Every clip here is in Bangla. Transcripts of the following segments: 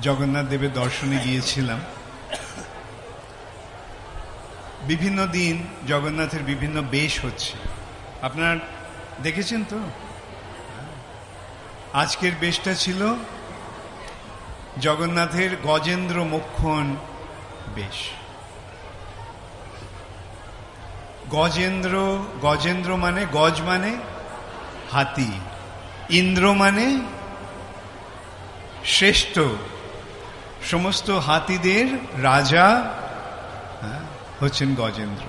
জগন্নাথ দেবের দর্শনে গিয়েছিলাম। বিভিন্ন দিন জগন্নাথের বিভিন্ন বেশ হচ্ছে, আপনার দেখেছেন তো। আজকের বেশটা ছিল জগন্নাথের গজেন্দ্র মোক্ষণ বেশ। গজেন্দ্র, গজেন্দ্র মানে গজ মানে হাতি, ইন্দ্র মানে শ্রেষ্ঠ, সমস্ত হাতিদের রাজা হচ্ছেন গজেন্দ্র।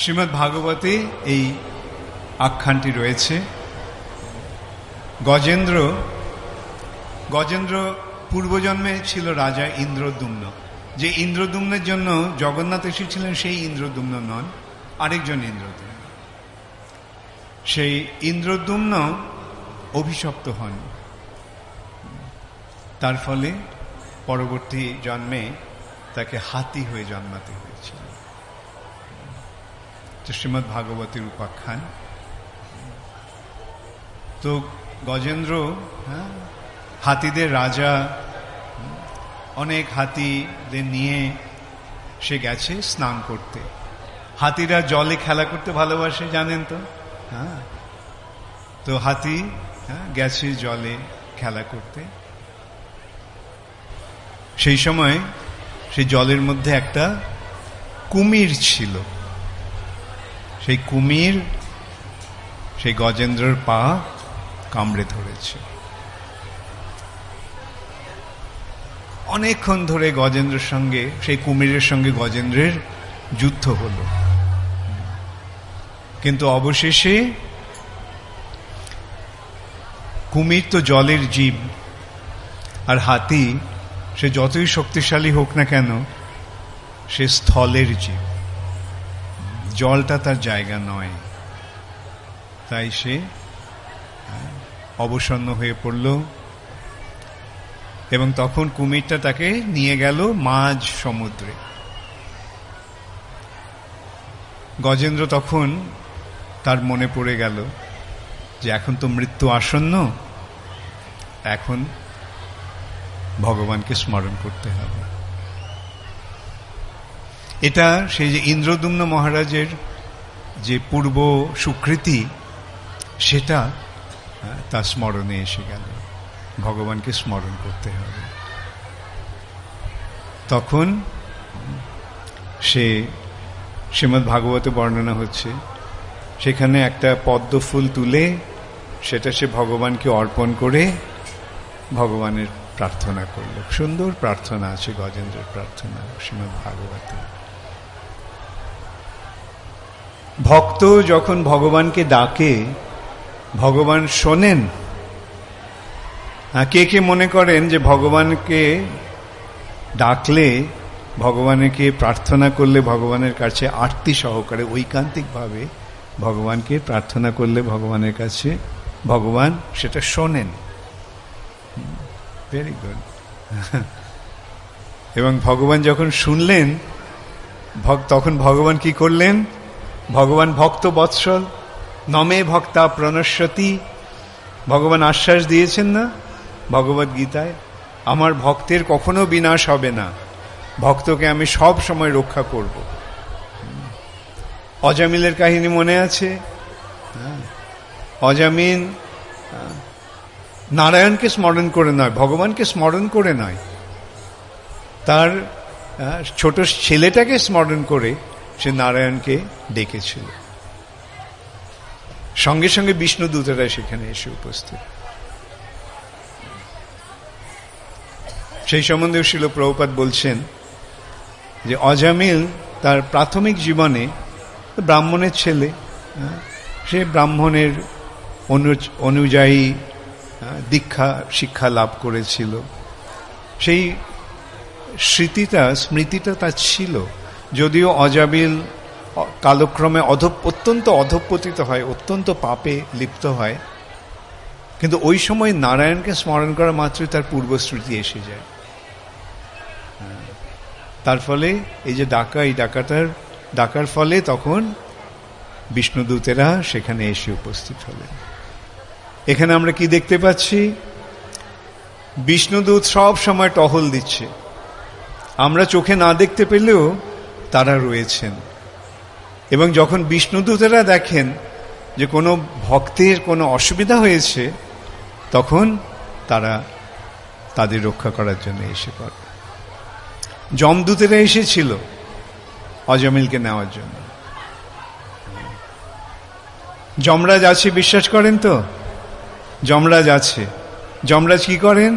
শ্রীমদ্ ভাগবতে এই আখ্যানটি রয়েছে। গজেন্দ্র গজেন্দ্র পূর্বজন্মে ছিল রাজা ইন্দ্রদ্যুম্ন। যে ইন্দ্রদ্যুম্নের জন্য জগন্নাথ এসেছিলেন সেই ইন্দ্রদ্যুম্ন নন, আরেকজন ইন্দ্রদ্যুম্ন। সেই ইন্দ্রদ্যুম্ন অভিশপ্ত হন, তার ফলে পরবর্তী জন্মে তাকে হাতি হয়ে জন্মাতে হয়েছিল। শ্রীমদ্ ভাগবতের উপাখ্যান। তো গজেন্দ্র হাতিদের রাজা, অনেক হাতিদের নিয়ে সে গেছে স্নান করতে। হাতিরা জলে খেলা করতে ভালোবাসে, জানেন তো। তো হাতি গেছে জলে খেলা করতে। সেই সময় সেই জলের মধ্যে একটা কুমির ছিল। সেই কুমির সেই গজেন্দ্রর পা কামড়ে ধরেছে। অনেকক্ষণ ধরে গজেন্দ্রের সঙ্গে, সেই কুমিরের সঙ্গে গজেন্দ্রের যুদ্ধ হলো, কিন্তু অবশেষে কুমির তো জলের জীব, আর হাতি সে যতই শক্তিশালী হোক না কেন সে স্থলের জীব, জলটা তার জায়গা নয়। তাই সে অবসন্ন হয়ে পড়ল, এবং তখন কুমিরটা তাকে নিয়ে গেল মাঝ সমুদ্রে। গজেন্দ্র তখন তার মনে পড়ে গেল যে এখন তো মৃত্যু আসন্ন, এখন ভগবানকে স্মরণ করতে হবে। এটা সেই যে ইন্দ্রদ্যুম্ন মহারাজের যে পূর্ব সুকৃতি, সেটা তার স্মরণে এসে গেল, ভগবানকে স্মরণ করতে হবে। তখন সে, শ্রীমদ্ ভাগবতে বর্ণনা হচ্ছে, সেখানে একটা পদ্ম ফুল তুলে সেটা সে ভগবানকে অর্পণ করে ভগবানের প্রার্থনা করল। সুন্দর প্রার্থনা আছে গজেন্দ্রের প্রার্থনা শ্রীমদ্ ভাগবতে। ভক্ত যখন ভগবানকে ডাকে ভগবান শোনেন। কে কে মনে করেন যে ভগবানকে ডাকলে, ভগবানকে প্রার্থনা করলে, ভগবানের কাছে আরতি সহকারে ঐকান্তিকভাবে ভগবানকে প্রার্থনা করলে ভগবানের কাছে ভগবান সেটা শোনেন? Very good. এবং ভগবান যখন শুনলেন, তখন ভগবান কি করলেন? ভগবান ভক্ত বৎসল, নমে ভক্তা প্রণশ্যতি। ভগবান আশ্বাস দিয়েছেন না ভগবদ গীতায়, আমার ভক্তের কখনো বিনাশ হবে না, ভক্তকে আমি সব সময় রক্ষা করব। অজামিলের কাহিনী মনে আছে? অজামিল নারায়ণকে স্মরণ করে নয়, ভগবানকে স্মরণ করে নয়, তার ছোট ছেলেটাকে স্মরণ করে সে নারায়ণকে ডেকেছিল। সঙ্গে সঙ্গে বিষ্ণু দূতেরা সেখানে এসে উপস্থিত। সেই সম্বন্ধেও শিল প্রভুপাদ বলছেন যে অজামিল তার প্রাথমিক জীবনে ব্রাহ্মণের ছেলে, সে ব্রাহ্মণের অনুযায়ী দীক্ষা শিক্ষা লাভ করেছিল। সেই স্মৃতিটা তার ছিল। যদিও অজামিল কালক্রমে অত্যন্ত অধঃপতিত হয়, অত্যন্ত পাপে লিপ্ত হয়, কিন্তু ওই সময় নারায়ণকে স্মরণ করা মাত্রই তার পূর্বস্মৃতি এসে যায়। তার ফলে এই যে ডাকার ফলে তখন বিষ্ণুদূতেরা সেখানে এসে উপস্থিত হলেন। এখানে আমরা কি দেখতে পাচ্ছি? বিষ্ণুদূত সব সময় টহল দিচ্ছে, আমরা চোখে না দেখতে পেলেও তারা রয়েছেন। এবং যখন বিষ্ণুদূতেরা দেখেন যে কোনো ভক্তের কোনো অসুবিধা হয়েছে, তখন তারা তাদের রক্ষা করার জন্য এসে পড়ে। যমদূতেরা এসেছিল অজমিলকে নেওয়ার জন্য। যমরাজ আছে, বিশ্বাস করেন তো? যমরাজ আছে। যমরাজ কি করেন?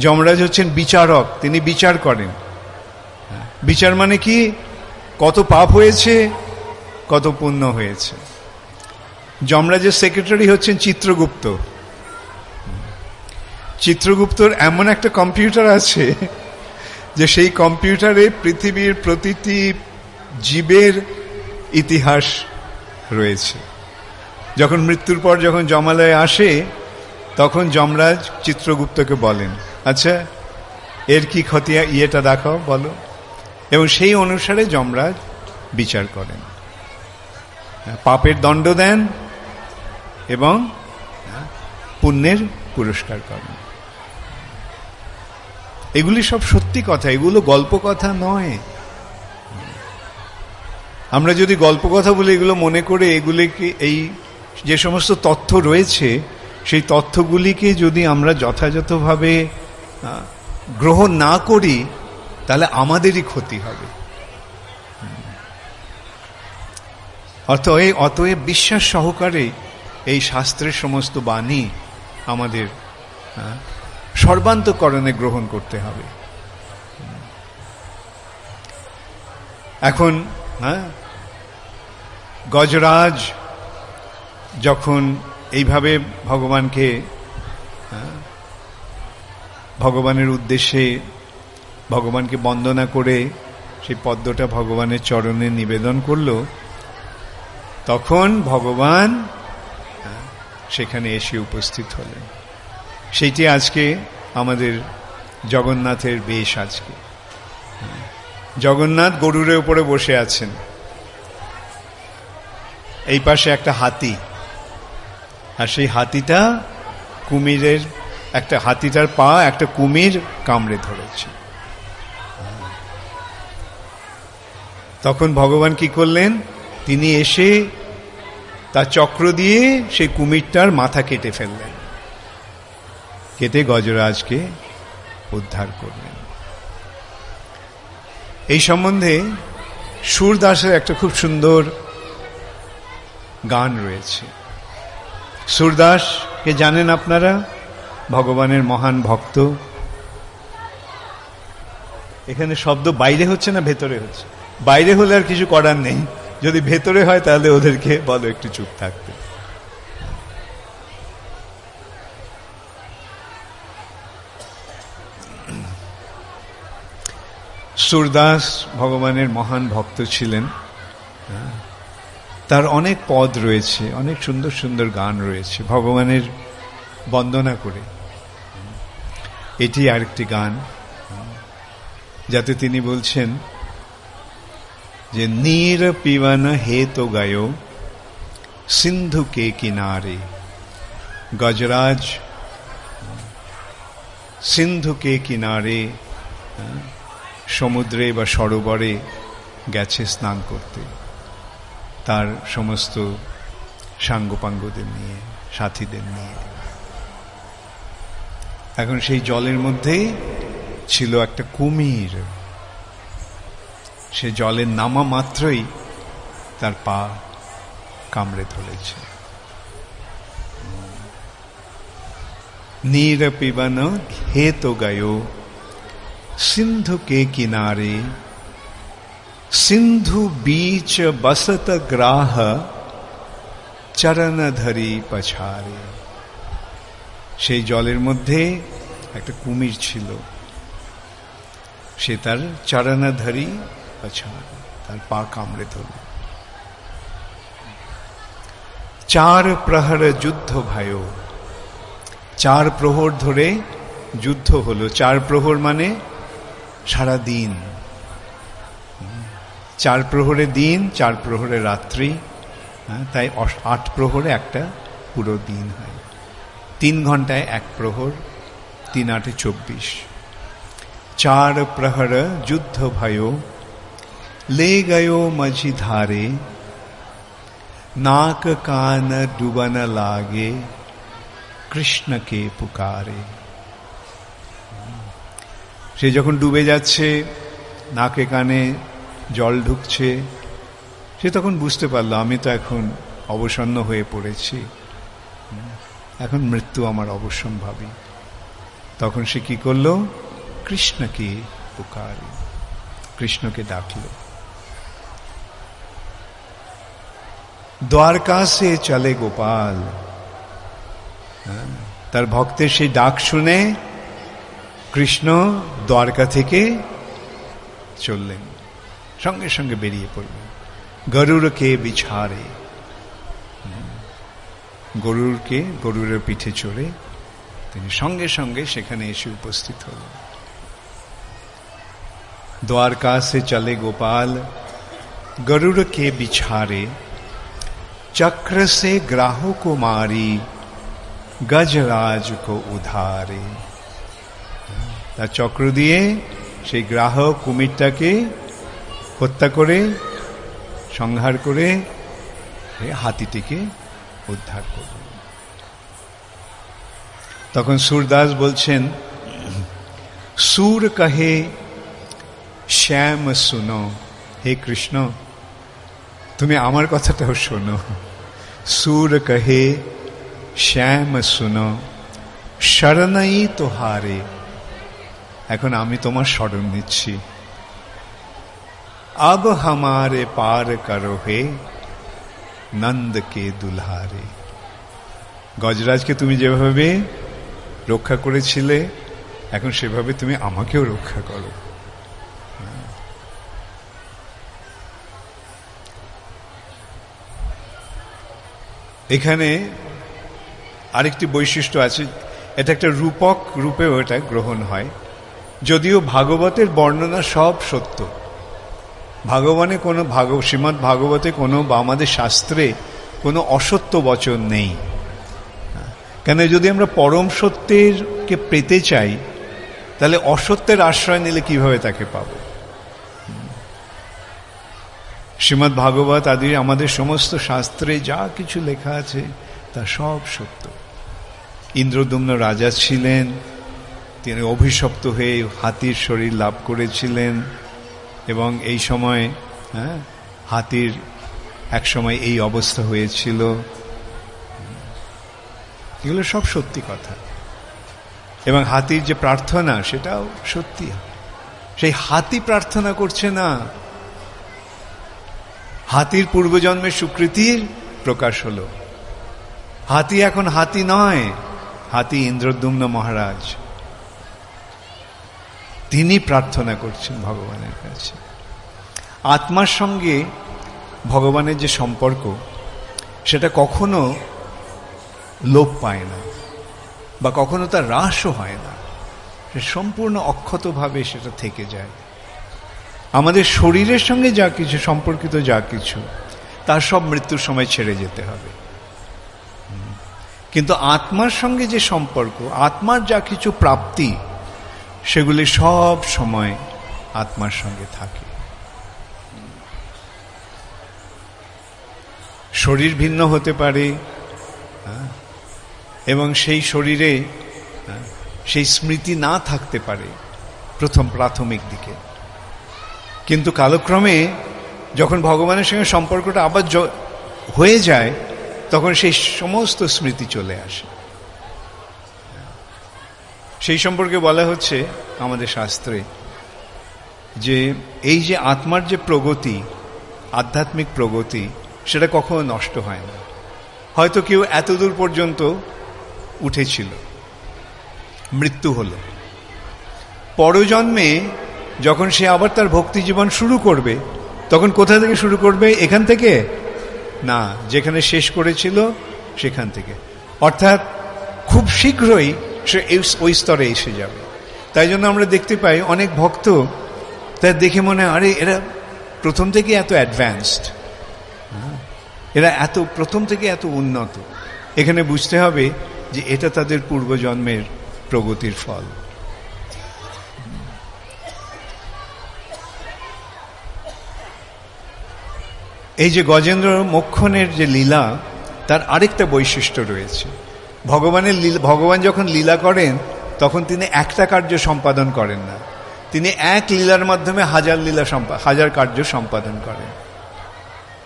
যমরাজ হচ্ছেন বিচারক, তিনি বিচার করেন। বিচার মানে কি? কত পাপ হয়েছে, কত পুণ্য হয়েছে। যমরাজের সেক্রেটারি হচ্ছেন চিত্রগুপ্ত। চিত্রগুপ্তর এমন একটা কম্পিউটার আছে যে সেই কম্পিউটারে পৃথিবীর প্রতিটি জীবের ইতিহাস রয়েছে। যখন মৃত্যুর পর যখন যমালয়ে আসে, তখন যমরাজ চিত্রগুপ্তকে বলেন, আচ্ছা এর কি খতিয়া, ইয়েটা দেখাও, বলো। এবং সেই অনুসারে যমরাজ বিচার করেন, পাপের দণ্ড দেন এবং পুণ্যের পুরস্কার করেন। এগুলি সব সত্যি কথা, এগুলো গল্প কথা নয়। আমরা যদি গল্প কথা বলে এগুলো মনে করে এগুলিকে, এই যে সমস্ত তথ্য রয়েছে সেই তথ্যগুলিকে যদি আমরা যথাযথভাবে গ্রহণ না করি, তাহলে আমাদেরই ক্ষতি হবে। অতএব বিশ্বাস সহকারে এই শাস্ত্রের সমস্ত বাণী আমাদের সর্বান্তকরণে গ্রহণ করতে হবে। এখন গজরাজ যখন এইভাবে ভগবানের উদ্দেশ্যে ভগবানকে বন্দনা করে সেই পদ্মটা ভগবানের চরণে নিবেদন করল, তখন ভগবান সেখানে এসে উপস্থিত হলেন। সেইটি আজকে আমাদের জগন্নাথের বেশ। আজকে জগন্নাথ গরুরের উপরে বসে আছেন, এই পাশে একটা হাতি, আর সেই হাতিটা কুমিরের, একটা হাতিটার পা একটা কুমির কামড়ে ধরেছে। তখন ভগবান কি করলেন? তিনি এসে তার চক্র দিয়ে সেই কুমিরটার মাথা কেটে ফেললেন, কেটে গজরাজকে উদ্ধার করলেন। এই সম্বন্ধে সুরদাসের একটা খুব সুন্দর গান রয়েছে। সুরদাসকে জানেন আপনারা? ভগবানের মহান ভক্ত। এখানে শব্দ বাইরে হচ্ছে না ভেতরে হচ্ছে? বাইরে হলে আর কিছু করার নেই, যদি ভেতরে হয় তাহলে ওদেরকে বলো একটু চুপ থাকতে। সুরদাস ভগবানের মহান ভক্ত ছিলেন। তার অনেক পদ রয়েছে, অনেক সুন্দর সুন্দর গান রয়েছে ভগবানের বন্দনা করে। এটি আরেকটি গান, যাতে তিনি বলছেন যে নীর পিবন হে তো গায়ো সিন্ধু কে কিনারে। গজরাজ সিন্ধু কে কিনারে, সমুদ্রে বা সরোবরে গেছে স্নান করতে তার সমস্ত সাঙ্গপাঙ্গদের নিয়ে, সাথীদের নিয়ে। এখন সেই জলের মধ্যে ছিল একটা কুমির। সে জলের নামা মাত্রই তার পা কামড়ে ধরেছে। নীর পিবন হে তো গায়ো সিন্ধু কে কিনারে, সিন্ধু बीच बसत ग्राह চরণ ধরি পছারে। সেই জলের মধ্যে একটা কুমির ছিল, সে তার চরণ ধরি পছারে, তার পা কামড়ে ধরল। চার প্রহর যুদ্ধ भयो, চার প্রহর ধরে যুদ্ধ হলো। চার প্রহর মানে সারা দিন, চার প্রহরে দিন, চার প্রহরে রাত্রি, তাই 8 প্রহরে একটা পুরো দিন হয়। 3 ঘন্টায় 1 প্রহর, 3 8 24। 4 प्रहर युद्ध भयो, ले गयो मझी धारे, नाक कान डूबन लागे, কৃষ্ণ কে পুকারে। সে যখন ডুবে যাচ্ছে, নাকে কানে জল ঢুকছে, সে তখন বুঝতে পারলো আমি তো এখন অবসন্ন হয়ে পড়েছি, এখন মৃত্যু আমার অবশ্যম্ভাবী। তখন সে কি করলো? কৃষ্ণকে পুকারে, কৃষ্ণকে ডাকলো। দ্বারকা সে চলে গোপাল, তার ভক্তের সেই ডাক শুনে কৃষ্ণ দ্বারকা থেকে চললেন, সঙ্গে সঙ্গে বেরিয়ে পড়লেন। গরুরকে বিছাড়ে, গরুরের পিঠে চড়ে তিনি সঙ্গে সঙ্গে সেখানে এসে উপস্থিত হলেন। দ্বারকা সে চলে গোপাল, গরুরকে বিছাড়ে, চক্র সে গ্রাহ কো মারি, গজরাজ কো উধারে। তার চক্র দিয়ে সেই গ্রাহক কুমিরটাকে হত্যা করে, সংহার করে হাতিটিকে উদ্ধার করল। তখন সুরদাস বলছেন, সুর কহে শ্যাম শুনো, হে কৃষ্ণ তুমি আমার কথাটাও শোনো। সুর কহে শ্যাম শুনো, শরণই তোহারে, এখন আমি তোমার শরণ নিচ্ছি। अब हमारे पार करो हे नंद के दुल्हारे। গজরাজকে তুমি যেভাবে রক্ষা করেছিলে, এখন সেভাবে তুমি আমাকেও রক্ষা করো। এখানে আরেকটি বৈশিষ্ট্য আছে, এটা একটা রূপক রূপেও এটা গ্রহণ হয়। যদিও ভাগবতের বর্ণনা সব সত্য, ভগবানে কোনো শ্রীমদ্ ভাগবতে কোনো বা আমাদের শাস্ত্রে কোনো অসত্য বচন নেই। কেন, যদি আমরা পরম সত্যেরকে পেতে চাই তাহলে অসত্যের আশ্রয় নিলে কিভাবে তাকে পাব? শ্রীমদ্ ভাগবত আদি আমাদের সমস্ত শাস্ত্রে যা কিছু লেখা আছে তা সব সত্য। ইন্দ্রদ্যুম্ন রাজা ছিলেন, তিনি অভিশপ্ত হয়ে হাতির শরীর লাভ করেছিলেন, এবং এই সময় হাতির এক সময় এই অবস্থা হয়েছিল। এগুলো সব সত্যি কথা। এবং হাতির যে প্রার্থনা সেটাও সত্যি। সেই হাতি প্রার্থনা করছে না, হাতির পূর্বজন্মের সুকৃতির প্রকাশ হলো। হাতি এখন হাতি নয়, হাতি ইন্দ্রদ্যুম্ন মহারাজ, তিনি প্রার্থনা করছেন ভগবানের কাছে। আত্মার সঙ্গে ভগবানের যে সম্পর্ক সেটা কখনো লোপ পায় না বা কখনো তার হ্রাসও হয় না, সম্পূর্ণ অক্ষতভাবে সেটা থেকে যায়। আমাদের শরীরের সঙ্গে যা কিছু সম্পর্কিত, যা কিছু তার সব মৃত্যুর সময় ছেড়ে যেতে হবে, কিন্তু আত্মার সঙ্গে যে সম্পর্ক, আত্মার যা কিছু প্রাপ্তি, সেগুলি সব সময় আত্মার সঙ্গে থাকে। শরীর ভিন্ন হতে পারে এবং সেই শরীরে সেই স্মৃতি না থাকতে পারে প্রাথমিক দিকে, কিন্তু কালক্রমে যখন ভগবানের সঙ্গে সম্পর্কটা আবার হয়ে যায় তখন সেই সমস্ত স্মৃতি চলে আসে। সেই সম্পর্কে বলা হচ্ছে আমাদের শাস্ত্রে যে এই যে আত্মার যে প্রগতি, আধ্যাত্মিক প্রগতি, সেটা কখনো নষ্ট হয় না। হয়তো কেউ এতদূর পর্যন্ত উঠেছিল, মৃত্যু হলো, পরজন্মে যখন সে আবার তার ভক্তি জীবন শুরু করবে তখন কোথা থেকে শুরু করবে? এখান থেকে না, যেখানে শেষ করেছিল সেখান থেকে। অর্থাৎ খুব শীঘ্রই সে ওই স্তরে এসে যাবে। তাই জন্য আমরা দেখতে পাই অনেক ভক্ত, তার দেখে মনে হয় আরে এরা প্রথম থেকে এত অ্যাডভান্সড, এরা এত প্রথম থেকে এত উন্নত। এখানে বুঝতে হবে যে এটা তাদের পূর্বজন্মের প্রগতির ফল। এই যে গজেন্দ্র মোক্ষণের যে লীলা, তার আরেকটা বৈশিষ্ট্য রয়েছে। ভগবান যখন লীলা করেন তখন তিনি একটা কার্য সম্পাদন করেন না, তিনি এক লীলার মাধ্যমে হাজার কার্য সম্পাদন করেন।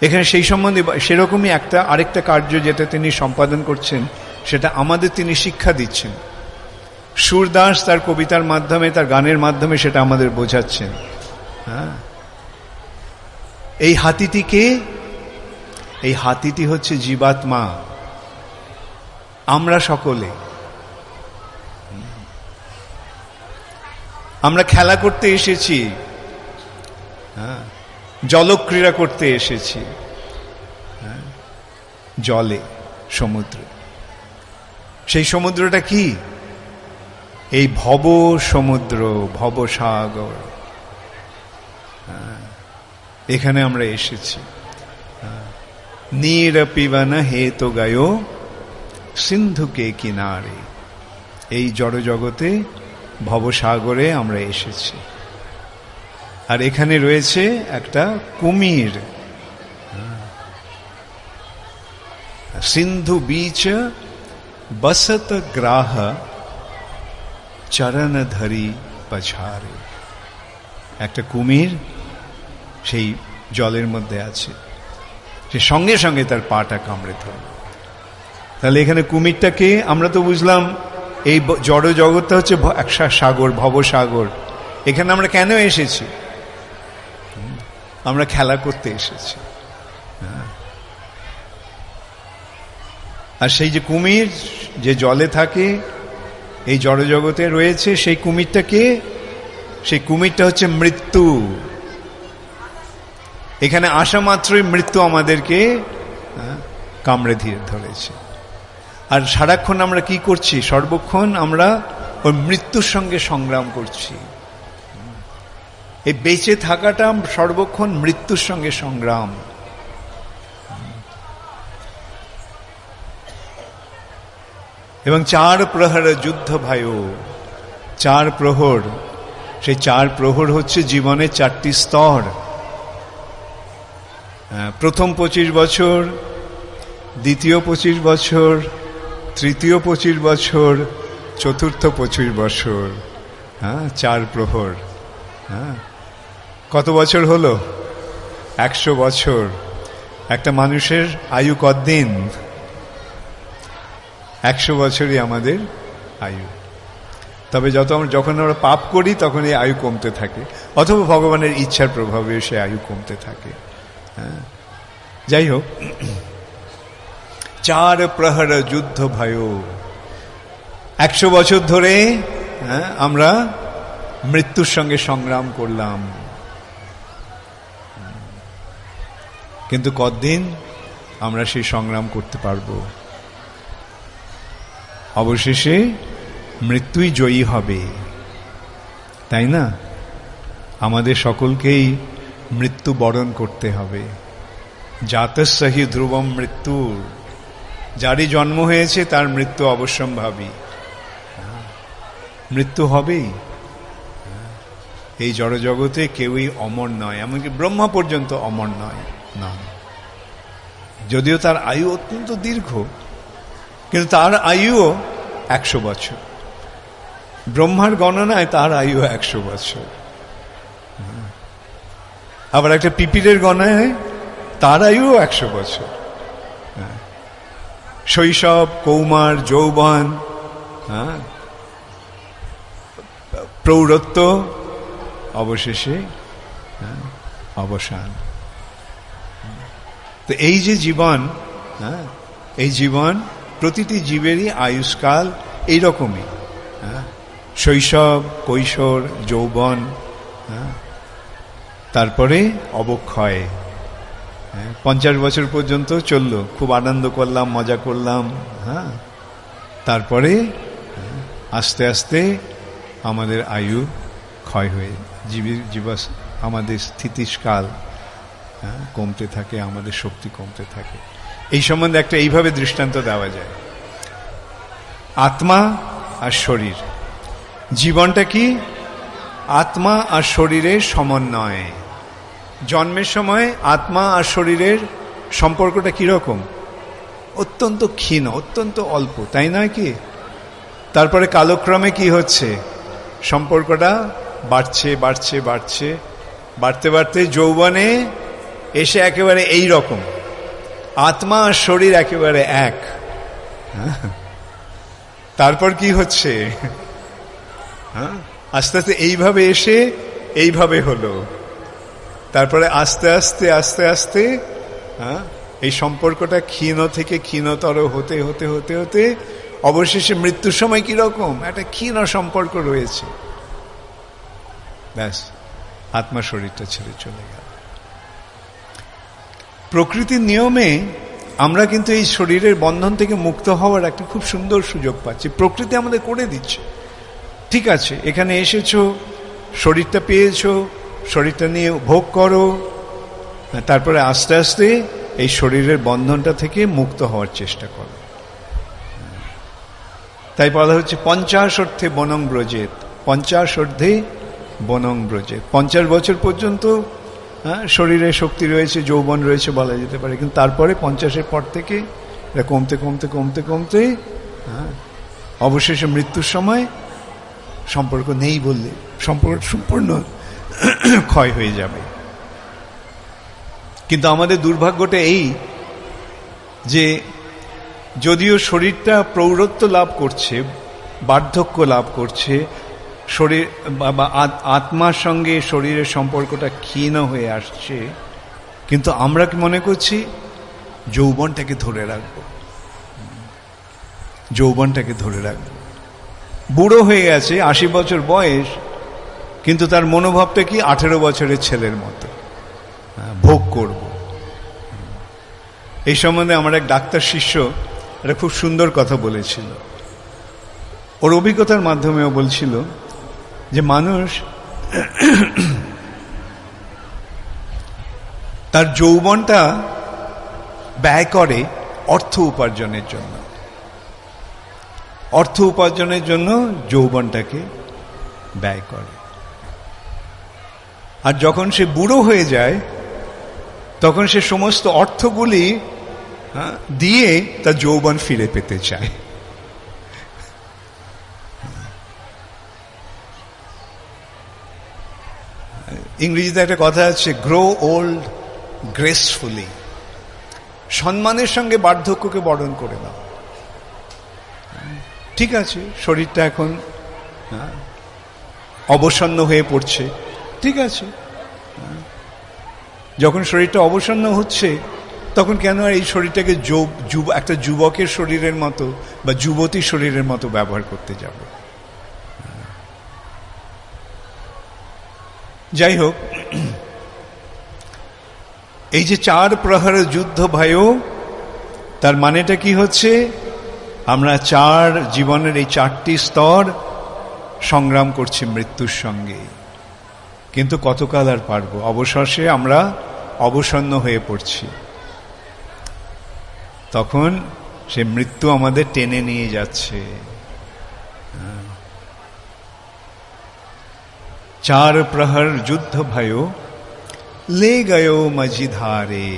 এখানে সেই সম্বন্ধে সেরকমই আরেকটা কার্য যেটা তিনি সম্পাদন করছেন, সেটা আমাদের তিনি শিক্ষা দিচ্ছেন। সুরদাস তার কবিতার মাধ্যমে, তার গানের মাধ্যমে সেটা আমাদের বোঝাচ্ছেন। হ্যাঁ, এই হাতিটিকে, এই হাতিটি হচ্ছে জীবাত্মা, আমরা সকলে। আমরা খেলা করতে এসেছি, হ্যাঁ, জলক্রীড়া করতে এসেছি, হ্যাঁ, জলে, সমুদ্রে। সেই সমুদ্রটা কি? এই ভব সমুদ্র, ভবসাগর। এখানে আমরা এসেছি। নীর পিবন হেতু গায়ো সিন্ধুকে কিনারে। এই জড় জগতে, ভবসাগরে আমরা এসেছি। আর এখানে রয়েছে একটা কুমির। সিন্ধু বীচ বসত গ্রাহ চরণ ধরি পছারে। একটা কুমির সেই জলের মধ্যে আছে, সে সঙ্গে সঙ্গে তার পাটা কামড়ে ধরল। তাহলে এখানে কুমিরটাকে আমরা তো বুঝলাম, এই জড় জগৎটা হচ্ছে একটা সাগর, ভবসাগর। এখানে আমরা কেন এসেছি? আমরা খেলা করতে এসেছি। আর সেই যে কুমির যে জলে থাকে, এই জড় জগতে রয়েছে, সেই কুমিরটাকে, সেই কুমিরটা হচ্ছে মৃত্যু। এখানে আসা মাত্রই মৃত্যু আমাদেরকে কামড়ে ধরেছে। আর সারাক্ষণ আমরা কি করছি? সর্বক্ষণ আমরা ওই মৃত্যুর সঙ্গে সংগ্রাম করছি। এই বেঁচে থাকাটা সর্বক্ষণ মৃত্যুর সঙ্গে সংগ্রাম। এবং 4 প্রহর যুদ্ধ ভায়ো, 4 প্রহর, সেই 4 প্রহর হচ্ছে জীবনের 4টি স্তর। প্রথম 25 বছর, দ্বিতীয় 25 বছর, তৃতীয় 25 বছর, চতুর্থ 25 বছর। হ্যাঁ, 4 প্রহর। হ্যাঁ, কত বছর হলো? 100 বছর। একটা মানুষের আয়ু কতদিন? 100 বছরই আমাদের আয়ু। তবে যখন আমরা পাপ করি তখন এই আয়ু কমতে থাকে, অথবা ভগবানের ইচ্ছার প্রভাবে সে আয়ু কমতে থাকে। হ্যাঁ, যাই হোক, 4 প্রহর যুদ্ধ ভয়ো। 100 বছর ধরে আমরা মৃত্যুর সঙ্গে সংগ্রাম করলাম। কিন্তু কতদিন আমরা সেই সংগ্রাম করতে পারবো? অবশেষে মৃত্যুই জয়ী হবে, তাই না? আমাদের সকলকেই মৃত্যু বরণ করতে হবে। জাতস্যহি ধ্রুবম মৃত্যু, যারই জন্ম হয়েছে তার মৃত্যু অবশ্যম্ভাবী। মৃত্যু হবেই। এই জড়জগতে কেউই অমর নয়, এমনকি ব্রহ্মা পর্যন্ত অমর নয়। যদিও তার আয়ু অত্যন্ত দীর্ঘ, কিন্তু তার আয়ুও 100 বছর। ব্রহ্মার গণনায় তার আয়ু 100 বছর। আবার একটা পিপিলের গণনায় তার আয়ুও 100 বছর। শৈশব, কৌমার, যৌবন, প্রৌঢ়ত্ব, অবশেষে অবসান। তো এই যে জীবন, এই জীবন প্রতিটি জীবেরই আয়ুষ্কাল এইরকমই। শৈশব, কৈশোর, যৌবন, তারপরে অবক্ষয়। 50 বছর পর্যন্ত চলল, খুব আনন্দ করলাম, মজা করলাম। তারপরে আস্তে আস্তে আমাদের আয়ু ক্ষয় হয়ে, আমাদের স্থিতিকাল কমতে থাকে, আমাদের শক্তি কমতে থাকে। এই সম্বন্ধে একটা এইভাবে দৃষ্টান্ত দেওয়া যায়। আত্মা আর শরীর জীবনটা কি? আত্মা আর শরীরের সমন্বয়। জন্মের সময় আত্মা আর শরীরের সম্পর্কটা কিরকম? অত্যন্ত ক্ষীণ, অত্যন্ত অল্প, তাই নয় কি? তারপরে কালক্রমে কি হচ্ছে? সম্পর্কটা বাড়ছে বাড়ছে বাড়ছে, বাড়তে বাড়তে যৌবনে এসে একেবারে এই রকম, আত্মা আর শরীর একেবারে এক। তারপর কি হচ্ছে? আস্তে আস্তে এইভাবে এসে এইভাবে হলো, তারপরে আস্তে আস্তে আস্তে আস্তে এই সম্পর্কটা ক্ষীণ থেকে ক্ষীণতর হতে হতে হতে হতে অবশেষে মৃত্যুর সময় কিরকম একটা ক্ষীণ সম্পর্ক রয়েছে, ব্যাস আত্মা শরীরটা ছেড়ে চলে গেল। প্রকৃতির নিয়মে আমরা কিন্তু এই শরীরের বন্ধন থেকে মুক্ত হওয়ার একটা খুব সুন্দর সুযোগ পাচ্ছি, প্রকৃতি আমাদের করে দিচ্ছে। ঠিক আছে, এখানে এসেছো, শরীরটা পেয়েছো, শরীরটা নিয়ে ভোগ করো, তারপরে আস্তে আস্তে এই শরীরের বন্ধনটা থেকে মুক্ত হওয়ার চেষ্টা করো। তাই বলা হচ্ছে 50 অর্থে বনং ব্রজেত, 50 অর্ধে বনং ব্রজেত। 50 বছর পর্যন্ত শরীরে শক্তি রয়েছে, যৌবন রয়েছে বলা যেতে পারে, কিন্তু তারপরে 50-এর পর থেকে এটা কমতে কমতে কমতে কমতে অবশেষে মৃত্যুর সময় সম্পর্ক নেই বললে সম্পর্ক সম্পূর্ণ ক্ষয় হয়ে যাবে। কিন্তু আমাদের দুর্ভাগ্যটা এই যে যদিও শরীরটা প্রৌঢ়ত্ব লাভ করছে, বার্ধক্য লাভ করছে, শরীর বা আত্মার সঙ্গে শরীরের সম্পর্কটা ক্ষীণ হয়ে আসছে, কিন্তু আমরা কি মনে করছি যৌবনটাকে ধরে রাখবো, যৌবনটাকে ধরে রাখবো। বুড়ো হয়ে গেছে, 80 বছর বয়স, কিন্তু তার মনোভাবটা কি 18 বছরের ছেলের মতো, ভোগ করব। এই সম্বন্ধে আমার এক ডাক্তার শিষ্য একটা খুব সুন্দর কথা বলেছিল, ওর অভিজ্ঞতার মাধ্যমেও বলছিল যে মানুষ তার যৌবনটা ব্যয় করে অর্থ উপার্জনের জন্য, অর্থ উপার্জনের জন্য যৌবনটাকে ব্যয় করে, আর যখন সে বুড়ো হয়ে যায় তখন সে সমস্ত অর্থগুলি দিয়ে তার যৌবন ফিরে পেতে চায়। ইংরেজিতে একটা কথা আছে, গ্রো ওল্ড গ্রেসফুলি, সম্মানের সঙ্গে বার্ধক্যকে বরণ করে নাও। ঠিক আছে, শরীরটা এখন অবসন্ন হয়ে পড়ছে, ঠিক আছে, যখন শরীরটা অবসন্ন হচ্ছে তখন কেন আর এই শরীরটাকে একটা যুবকের শরীরের মতো বা যুবতীর শরীরের মতো ব্যবহার করতে যাব? যাই হোক, এই যে 4 প্রহর যুদ্ধ ভাইও, তার মানেটা কি হচ্ছে? আমরা জীবনের এই 4টি স্তর সংগ্রাম করছি মৃত্যুর সঙ্গে, কিন্তু কতকাল আর পারবো? অবশেষে আমরা অবসন্ন হয়ে পড়ছি, তখন সে মৃত্যু আমাদের টেনে নিয়ে যাচ্ছে। 4 প্রহর যুদ্ধ भयो লে গয়ো মাঝিধারে,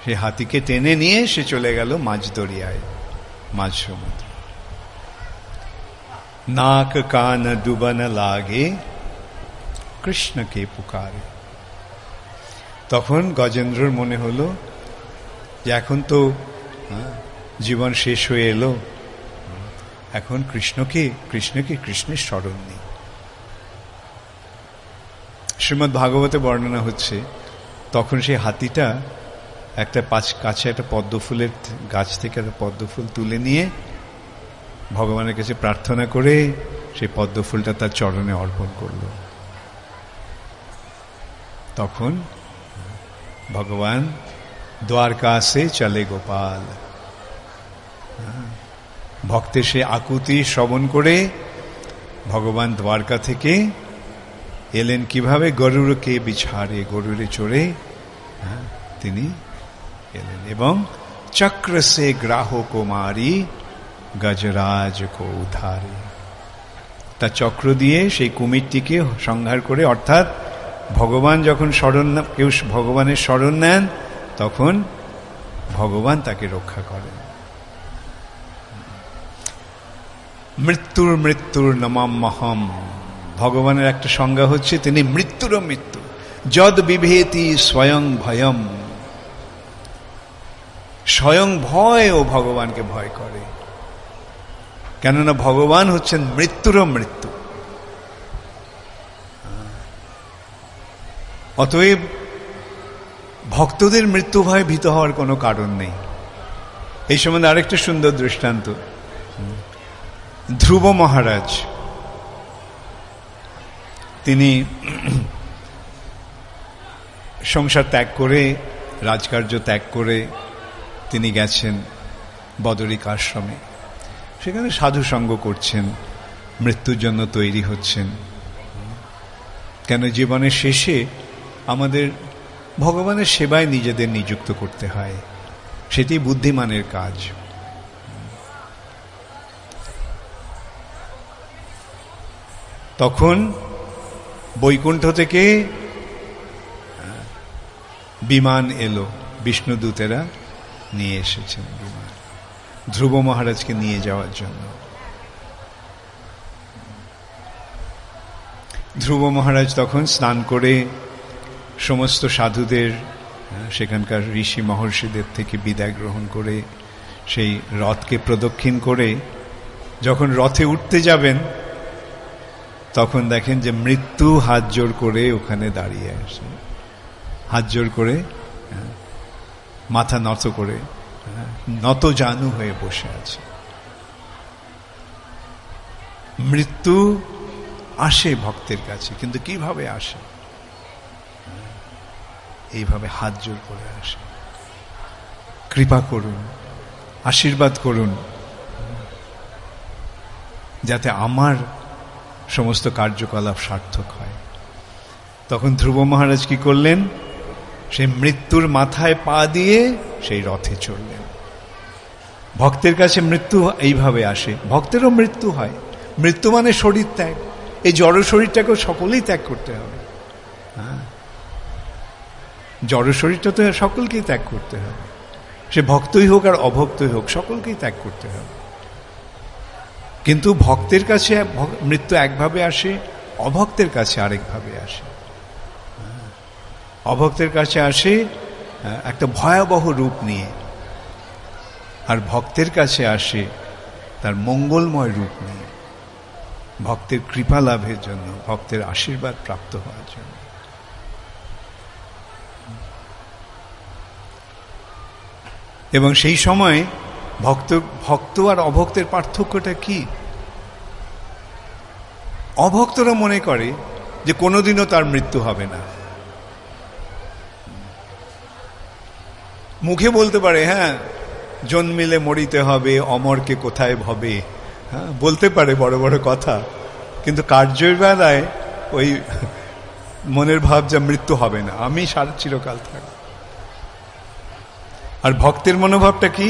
সে হাতিকে টেনে নিয়ে সে চলে গেল মাঝ দরিয়ায়, মাঝ সমুদ্র। নাক কান ডুবন লাগে কৃষ্ণকে পুকারে। তখন গজেন্দ্রর মনে হলো যে এখন তো জীবন শেষ হয়ে এলো, এখন কৃষ্ণের স্মরণ নেই। শ্রীমদ্ ভাগবতে বর্ণনা হচ্ছে, তখন সেই হাতিটা কাছে একটা পদ্মফুলের গাছ থেকে একটা পদ্মফুল তুলে নিয়ে ভগবানের কাছে প্রার্থনা করে সেই পদ্মফুলটা তার চরণে অর্পণ করল। তখন ভগবান দ্বারকা সে চলে গোপাল, ভক্তের সে আকুতি শ্রবণ করে ভগবান দ্বারকা থেকে এলেন কিভাবে? গরুরকে বিছাড়ে, গরুরে চড়ে তিনি এলেন এবং চক্র সে গ্রাহ কুমারী গজরাজ কো উদ্ধারে। তার চক্র দিয়ে সেই কুমিরটিকে সংহার করে, অর্থাৎ ভগবান যখন কেউ ভগবানের শরণ নেন তখন ভগবান তাকে রক্ষা করেন। মৃত্যুর নমাম্যহম, ভগবানের একটা সংজ্ঞা হচ্ছে তিনি মৃত্যুরও মৃত্যু। যদ বিভেতি স্বয়ং ভয়ম, স্বয়ং ভয় ও ভগবানকে ভয় করে, কেননা ভগবান হচ্ছেন মৃত্যুরও মৃত্যু। অতএব ভক্তদের মৃত্যু ভয়ে ভীত হওয়ার কোনো কারণ নেই। এই সম্বন্ধে আরেকটা সুন্দর দৃষ্টান্ত, ধ্রুব মহারাজ, তিনি সংসার ত্যাগ করে, রাজকার্য ত্যাগ করে তিনি গেছেন বদরিক আশ্রমে। সেখানে সাধু সঙ্গ করছেন, মৃত্যুর জন্য তৈরি হচ্ছেন। কেন জীবনের শেষে আমাদের ভগবানের সেবায় নিজেদের নিযুক্ত করতে হয়, সেটি বুদ্ধিমানের কাজ। তখন বৈকুণ্ঠ থেকে বিমান এলো, বিষ্ণুদূতেরা নিয়ে এসেছেন বিমান ধ্রুব মহারাজকে নিয়ে যাওয়ার জন্য। ধ্রুব মহারাজ তখন স্নান করে সমস্ত সাধুদের, সেখানকার ঋষি মহর্ষিদের থেকে বিদায় গ্রহণ করে সেই রথকে প্রদক্ষিণ করে যখন রথে উঠতে যাবেন, তখন দেখেন যে মৃত্যু হাত জোর করে ওখানে দাঁড়িয়ে আছে, হাত জোর করে, মাথা নত করে, নত জানু হয়ে বসে আছে। মৃত্যু আসে ভক্তের কাছে, কিন্তু কিভাবে আসে? এইভাবে হাত জোর করে আসে। কৃপা করুন, আশীর্বাদ করুন, যাতে আমার সমস্ত কার্যকলাপ সার্থক হয়। তখন ধ্রুব মহারাজ কি করলেন? সেই মৃত্যুর মাথায় পা দিয়ে সেই রথে চললেন। ভক্তের কাছে মৃত্যু এইভাবে আসে, ভক্তেরও মৃত্যু হয়। মৃত্যু মানে শরীর ত্যাগ। এই জড় শরীরটাকেও সকলেই ত্যাগ করতে হবে। জড় শরীরটা তো সকলকেই ত্যাগ করতে হবে, সে ভক্তই হোক আর অভক্তই হোক, সকলকেই ত্যাগ করতে হবে। কিন্তু ভক্তের কাছে মৃত্যু একভাবে আসে, অভক্তের কাছে আরেকভাবে আসে। অভক্তের কাছে আসে একটা ভয়াবহ রূপ নিয়ে, আর ভক্তের কাছে আসে তার মঙ্গলময় রূপ নিয়ে, ভক্তের কৃপা লাভের জন্য, ভক্তের আশীর্বাদ প্রাপ্ত হওয়ার জন্য। এবং সেই সময় ভক্ত আর অভক্তের পার্থক্যটা কি? অভক্তরা মনে করে যে কোনোদিনও তার মৃত্যু হবে না। মুখে বলতে পারে, হ্যাঁ জন্মিলে মরিতে হবে, অমরকে কোথায় ভবে, হ্যাঁ বলতে পারে বড় বড় কথা, কিন্তু কার্যের বেলায় ওই মনের ভাব যে মৃত্যু হবে না, আমি সারা চিরকাল থাকব। আর ভক্তের মনোভাবটা কি?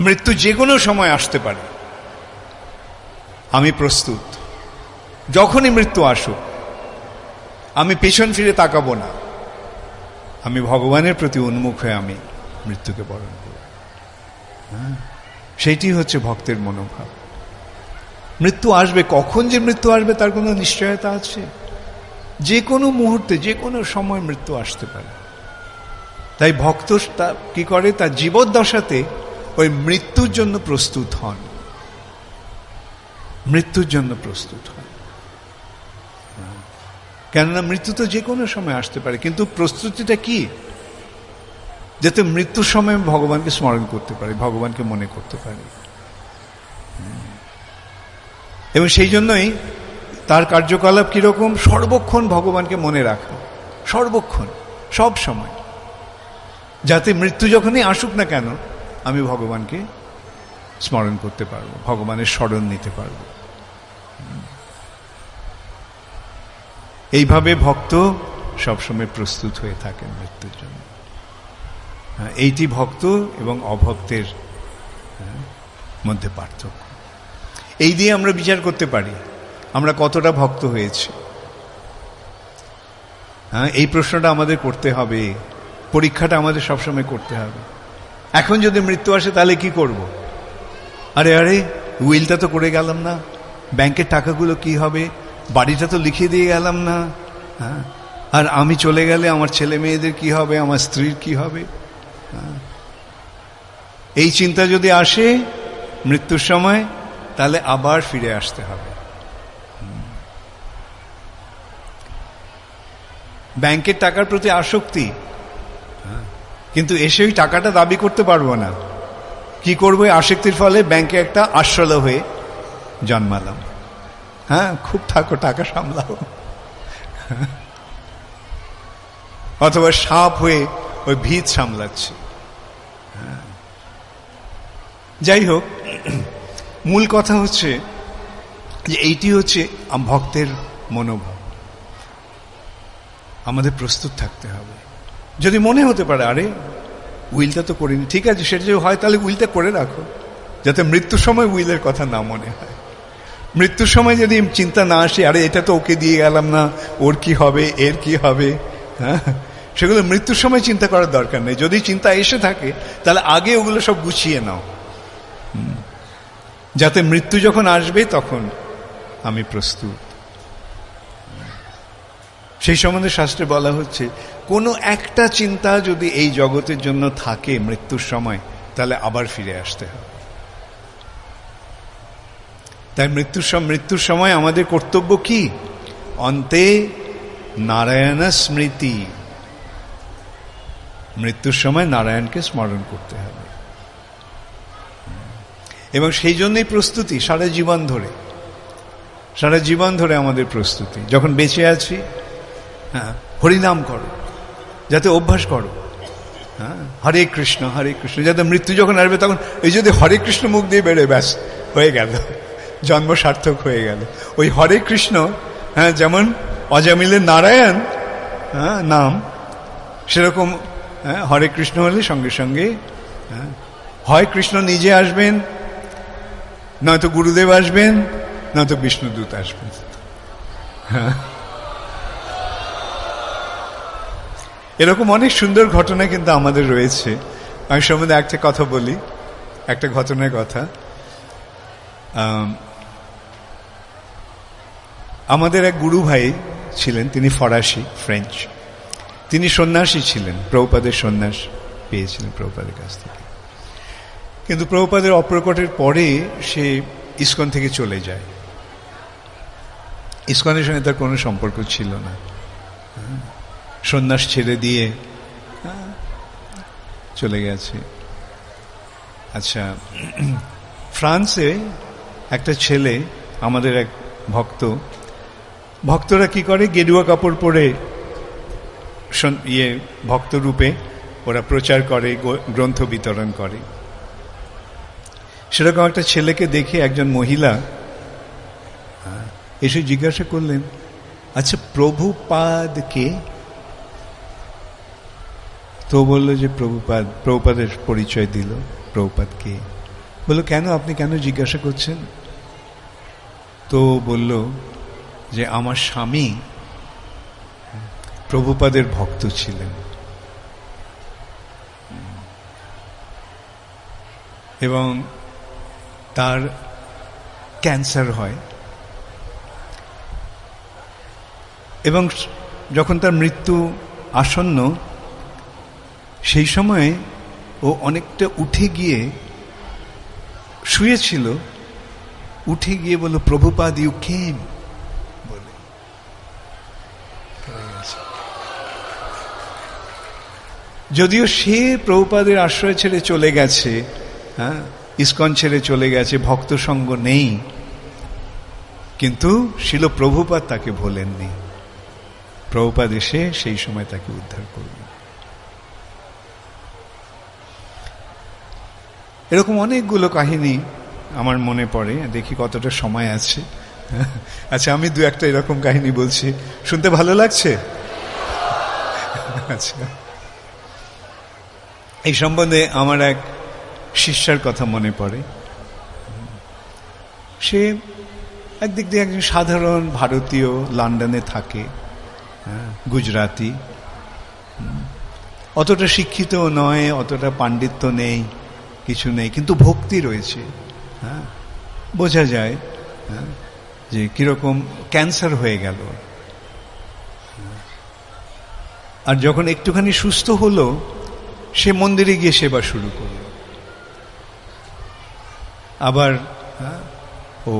মৃত্যু যে কোনো সময় আসতে পারে, আমি প্রস্তুত, যখনই মৃত্যু আসুক আমি পেছন ফিরে তাকাবো না, আমি ভগবানের প্রতি উন্মুখ হয়ে আমি মৃত্যুকে বরণ করব। সেইটি হচ্ছে ভক্তের মনোভাব। মৃত্যু আসবে, কখন যে মৃত্যু আসবে তার কোনো নিশ্চয়তা আছে? যে কোনো মুহূর্তে, যে কোনো সময় মৃত্যু আসতে পারে। তাই ভক্ত কি করে? তার জীবদ্দশাতে ওই মৃত্যুর জন্য প্রস্তুত হন, মৃত্যুর জন্য প্রস্তুত হন। কেননা মৃত্যু তো যে কোনো সময় আসতে পারে, কিন্তু প্রস্তুতিটা কি? যাতে মৃত্যুর সময় ভগবানকে স্মরণ করতে পারি, ভগবানকে মনে করতে পারি। এবং সেই জন্যই তার কার্যকলাপ কিরকম? সর্বক্ষণ ভগবানকে মনে রাখা, সর্বক্ষণ, সব সময়, যাতে মৃত্যু যখনই আসুক না কেন আমি ভগবানকে স্মরণ করতে পারবো, ভগবানের শরণ নিতে পারবো। এইভাবে ভক্ত সবসময় প্রস্তুত হয়ে থাকেন মৃত্যুর জন্য। এইটি ভক্ত এবং অভক্তের মধ্যে পার্থক্য। এই দিয়ে আমরা বিচার করতে পারি আমরা কতটা ভক্ত হয়েছি। হ্যাঁ, এই প্রশ্নটা আমাদের করতে হবে, পরীক্ষাটা আমাদের সবসময় করতে হবে। এখন যদি মৃত্যু আসে তাহলে কি করব? আরে উইলটা তো করে গেলাম না, ব্যাংকের টাকাগুলো কি হবে, বাড়িটা তো লিখে দিয়ে গেলাম না, হ্যাঁ, আর আমি চলে গেলে আমার ছেলে মেয়েদের কি হবে, আমার স্ত্রীর কি হবে? এই চিন্তা যদি আসে মৃত্যুর সময়, তাহলে আবার ফিরে আসতে হবে। ব্যাংকের টাকার প্রতি আসক্তি, কিন্তু এসে ওই টাকাটা দাবি করতে পারবো না। কি করবো? আসক্তির ফলে ব্যাংকে একটা আশ্রয় হয়ে জন্মালাম। হ্যাঁ, খুব থাকো, টাকা সামলাও। অথবা সাপ হয়ে ওই ভিত সামলাচ্ছে। যাই হোক, মূল কথা হচ্ছে যে এইটি হচ্ছে ভক্তের মনোভাব। আমাদের প্রস্তুত থাকতে হবে। যদি মনে হতে পারে আরে উইলটা তো করিনি, ঠিক আছে, সেটা যদি হয় তাহলে উইলটা করে রাখো, যাতে মৃত্যুর সময় উইলের কথা না মনে হয়। মৃত্যুর সময় যদি চিন্তা না আসে আরে এটা তো ওকে দিয়ে গেলাম না, ওর কি হবে, এর কি হবে, হ্যাঁ, সেগুলো মৃত্যুর সময় চিন্তা করার দরকার নেই। যদি চিন্তা এসে থাকে তাহলে আগে ওগুলো সব গুছিয়ে নাও, যাতে মৃত্যু যখন আসবে তখন আমি প্রস্তুত। সেই সম্বন্ধে শাস্ত্রে বলা হচ্ছে কোনো একটা চিন্তা যদি এই জগতের জন্য থাকে মৃত্যুর সময়, তাহলে আবার ফিরে আসতে হবে। তাই মৃত্যুর সময় আমাদের কর্তব্য কি? অন্তে নারায়ণ স্মৃতি। মৃত্যুর সময় নারায়ণকে স্মরণ করতে হবে, এবং সেই জন্যই প্রস্তুতি সারা জীবন ধরে আমাদের প্রস্তুতি। যখন বেঁচে আছি, হ্যাঁ, হরিনাম করো, যাতে অভ্যাস করো, হ্যাঁ, হরে কৃষ্ণ যাতে মৃত্যু যখন আসবে তখন এই যদি হরে কৃষ্ণ মুখ দিয়ে বেরোয়, ব্যাস হয়ে গেল, জন্ম সার্থক হয়ে গেল। ওই হরে কৃষ্ণ, হ্যাঁ, যেমন অজামিলের নারায়ণ, হ্যাঁ, নাম, সেরকম, হ্যাঁ, হরে কৃষ্ণ হলে সঙ্গে সঙ্গে, হ্যাঁ, হয় কৃষ্ণ নিজে আসবেন, নয়তো গুরুদেব আসবেন, নয়তো বিষ্ণুদূত আসবেন। হ্যাঁ, এরকম অনেক সুন্দর ঘটনা কিন্তু আমাদের রয়েছে। আমি সম্বন্ধে একটা কথা বলি, একটা ঘটনার কথা। আমাদের এক গুরু ভাই ছিলেন, তিনি ফরাসি, ফ্রেঞ্চ। তিনি সন্ন্যাসী ছিলেন, প্রভুপাদের সন্ন্যাস পেয়েছিলেন প্রভুপাদের কাছ থেকে। কিন্তু প্রভুপাদের অপ্রকটের পরে সে ইসকন থেকে চলে যায়। ইসকনের সঙ্গে তার কোনো সম্পর্ক ছিল না, সন্ন্যাস ছেড়ে দিয়ে চলে গেছে। আচ্ছা, ফ্রান্সে একটা ছেলে, আমাদের এক ভক্তরা কি করে, গেরুয়া কাপড় পরে ভক্ত রূপে ওরা প্রচার করে, গ্রন্থ বিতরণ করে। সেরকম একটা ছেলেকে দেখে একজন মহিলা এসে জিজ্ঞাসা করলেন, আচ্ছা প্রভুপাদ কে? তো বললো যে প্রভুপাদের পরিচয় দিল। প্রভুপাদ কে? বললো কেন, আপনি কেন জিজ্ঞাসা করছেন? তো বলল যে আমার স্বামী প্রভুপাদের ভক্ত ছিলেন, এবং তার ক্যান্সার হয়, এবং যখন তার মৃত্যু আসন্ন, সেই সময়ে ও অনেকটা উঠে গিয়ে শুয়েছিল, উঠে গিয়ে বলল প্রভুপাদ ইউ কেম বলে। যদিও সে প্রভুপাদের আশ্রয় ছেড়ে চলে গেছে, হ্যাঁ, ইসকন ছেড়ে চলে গেছে, ভক্ত সঙ্গ নেই, কিন্তু শিল প্রভুপাদ তাকে ভোলেননি। প্রভুপাদ এসে সেই সময় তাকে উদ্ধার করলেন। এরকম অনেকগুলো কাহিনী আমার মনে পড়ে, দেখি কতটা সময় আছে। আচ্ছা, আমি দু একটা এরকম কাহিনী বলছি, শুনতে ভালো লাগছে? আচ্ছা, এই সম্বন্ধে আমার এক শিষ্যার কথা মনে পড়ে। সে একদিক দিয়ে একজন সাধারণ ভারতীয়, লন্ডনে থাকে, গুজরাতি, অতটা শিক্ষিতও নয়, অতটা পাণ্ডিত্য নেই, কিছু নেই, কিন্তু ভক্তি রয়েছে। বোঝা যায় যে কিরকম ক্যান্সার হয়ে গেল। আর যখন একটুখানি সুস্থ হলো, সে মন্দিরে গিয়ে সেবা শুরু করলো। আবার ও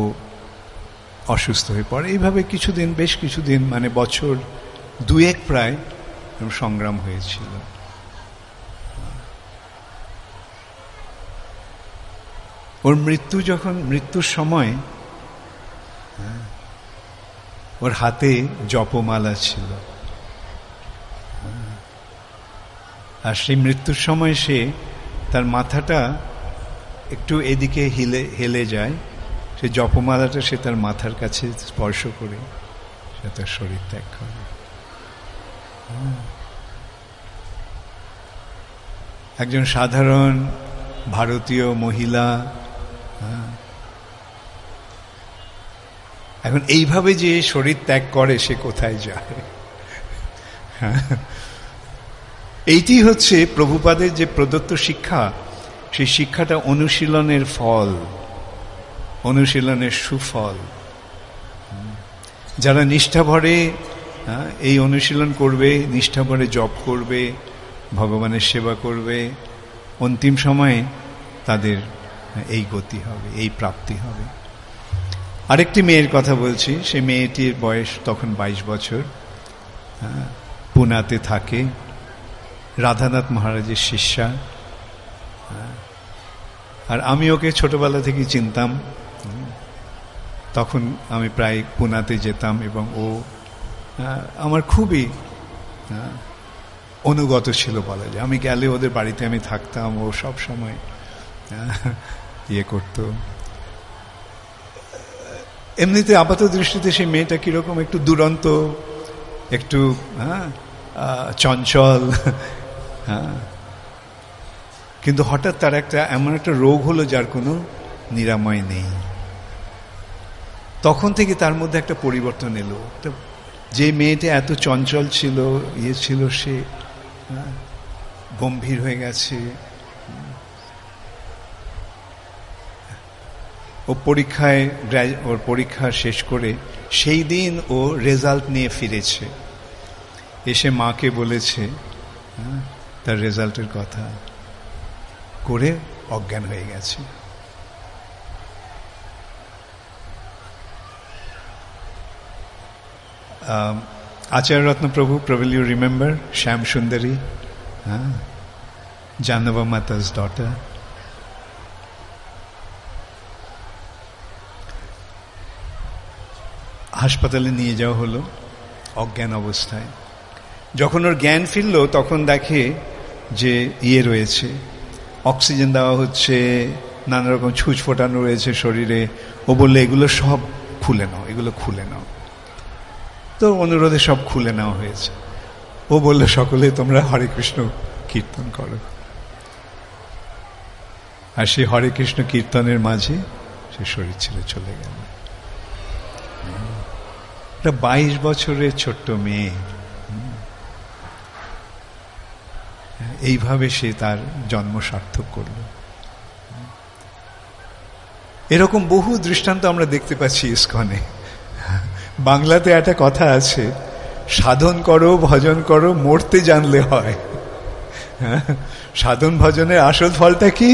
অসুস্থ হয়ে পড়ে। এইভাবে কিছুদিন, বেশ কিছুদিন, মানে বছর দুয়েক প্রায় সংগ্রাম হয়েছিল। ওর মৃত্যুর সময় ওর হাতে জপমালা ছিল, আর সেই মৃত্যুর সময় সে তার মাথাটা একটু এদিকে হেলে যায়, সে জপমালাটা সে তার মাথার কাছে স্পর্শ করে সে তার শরীর ত্যাগ করে। একজন সাধারণ ভারতীয় মহিলা এখন এইভাবে যে শরীর ত্যাগ করে, সে কোথায় যায়? এইটি হচ্ছে প্রভুপাদের যে প্রদত্ত শিক্ষা, সেই শিক্ষাটা অনুশীলনের ফল, অনুশীলনের সুফল। যারা নিষ্ঠাভরে এই অনুশীলন করবে, নিষ্ঠাভরে জপ করবে, ভগবানের সেবা করবে, অন্তিম সময়ে তাদের এই গতি হবে, এই প্রাপ্তি হবে। আরেকটি মেয়ের কথা বলছি। সেই মেয়েটির বয়স তখন 22 বছর, পুনাতে থাকে, রাধানাথ মহারাজের শিষ্যা। আর আমি ওকে ছোটবেলা থেকে চিনতাম। তখন আমি প্রায় পুনাতে যেতাম এবং ও আমার খুবই অনুগত ছিল বলা যায়। আমি গেলে ওদের বাড়িতে আমি থাকতাম, ও সব সময় ইয়ে করত। এমনিতে আপাত দৃষ্টিতে সেই মেয়েটা কিরকম একটু দুরন্ত, একটু চঞ্চল, কিন্তু হঠাৎ তার এমন একটা রোগ হলো যার কোনো নিরাময় নেই। তখন থেকে তার মধ্যে একটা পরিবর্তন এলো। যে মেয়েটা এত চঞ্চল ছিল, ইয়ে ছিল, সে গম্ভীর হয়ে গেছে। ও ওর পরীক্ষা শেষ করে সেই দিন ও রেজাল্ট নিয়ে ফিরেছে, এসে মাকে বলেছে তার রেজাল্টের কথা, করে অজ্ঞান হয়ে গেছে। Acharya Ratna Prabhu, probably you remember Shyam Sundari, Janava Mata's daughter. হাসপাতালে নিয়ে যাওয়া হলো অজ্ঞান অবস্থায়। যখন ওর জ্ঞান ফিরল, তখন দেখে যে ইয়ে রয়েছে, অক্সিজেন দেওয়া হচ্ছে, নানা রকম ছুঁচ ফোটানো রয়েছে শরীরে। ও বললে এগুলো সব খুলে নাও, এগুলো খুলে নাও। তো অনুরোধে সব খুলে নেওয়া হয়েছে। ও বলল, সকলে তোমরা হরে কৃষ্ণ কীর্তন করো। আর সেই হরে কৃষ্ণ কীর্তনের মাঝে সে শরীর ছেড়ে চলে গেল। একটা 22 বছরের ছোট্ট মেয়ে, এইভাবে সে তার জন্ম সার্থক করল। এরকম বহু দৃষ্টান্ত আমরা দেখতে পাচ্ছি ইস্কনে। বাংলাতে একটা কথা আছে, সাধন করো, ভজন করো, মরতে জানলে হয়। সাধন ভজনের আসল ফলটা কি?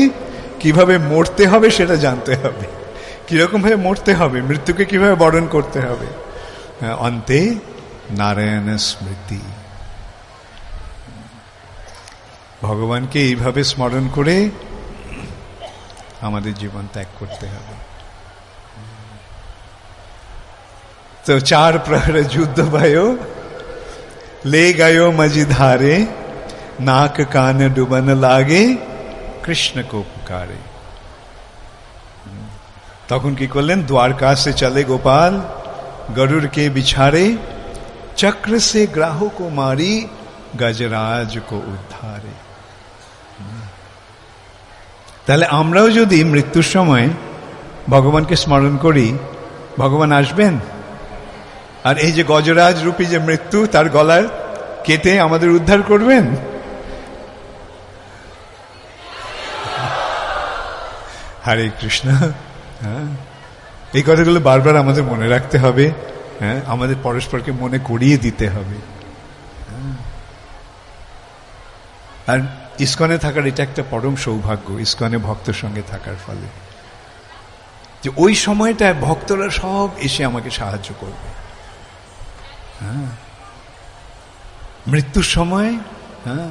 কিভাবে মরতে হবে সেটা জানতে হবে, কিরকম ভাবে মরতে হবে, মৃত্যুকে কিভাবে বরণ করতে হবে। অন্তে নারায়ণ স্মৃতি। ভগবানকে এইভাবে স্মরণ করে আমাদের জীবন ত্যাগ করতে হবে। तो 4 प्रहर युद्ध भयो, ले गयो मझधारे, नाक कान डुबन लागे, कृष्ण को पुकारे। তখন কি করলেন? द्वारका से चले गोपाल, गरुड़ के बिछारे, चक्र से ग्राह को मारी, गजराज को उद्धारे। তাহলে আমরাও যদি মৃত্যুর সময় ভগবানকে স্মরণ করি, ভগবান আসবেন? আর এই যে গজরাজ রূপী যে মৃত্যু, তার গলার কেটে আমাদের উদ্ধার করবেন? হরে কৃষ্ণ। হ্যাঁ, এই কথাগুলো বারবার আমাদের মনে রাখতে হবে। হ্যাঁ, আমাদের পরস্পরকে মনে করিয়ে দিতে হবে। আর ইস্কনে থাকার এটা একটা পরম সৌভাগ্য, ইস্কনে ভক্তের সঙ্গে থাকার ফলে, যে ওই সময়টায় ভক্তরা সব এসে আমাকে সাহায্য করবে। হ্যাঁ, মৃত্যুর সময় হ্যাঁ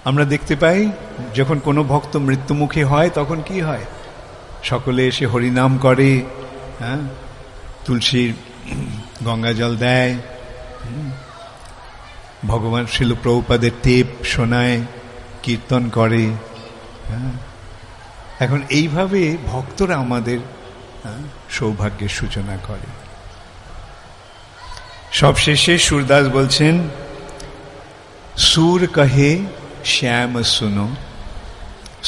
আমরা দেখতে পাই যখন কোনো ভক্ত মৃত্যুমুখী হয় তখন কি হয়, সকলে এসে হরিনাম করে, হ্যাঁ, তুলসীর গঙ্গা জল দেয়, ভগবান শিল প্রভুপাদের টেপ শোনায়, কীর্তন করে। হ্যাঁ, এখন এইভাবে ভক্তরা আমাদের সৌভাগ্যের সূচনা করে। সবশেষে সুরদাস বলছেন, সুর কহে শ্যাম শুনো,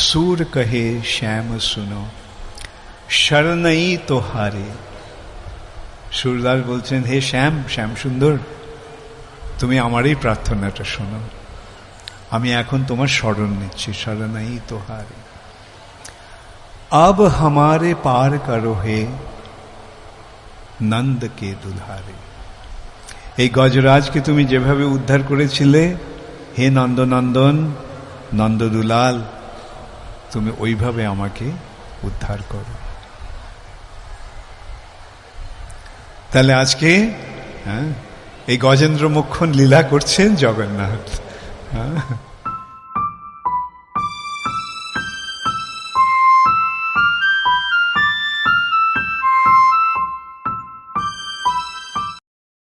সুর কহে শ্যাম শুনো, শরণই তোহারে। সুরদাস বলছেন, হে শ্যাম, শ্যাম সুন্দর, তুমি আমারই প্রার্থনাটা শোনো, আমি এখন তোমার শরণ নিচ্ছি, শরণই তোহারে। अब हमारे पार करो हे নন্দ কে দুধারে। এই গজরাজকে তুমি যেভাবে উদ্ধার করেছিলে, হে নন্দনন্দন, নন্দদুলাল, তুমি ওইভাবে আমাকে উদ্ধার করো। তাহলে আজকে এই গজেন্দ্র মোক্ষণ লীলা করছেন জগন্নাথ। হ্যাঁ,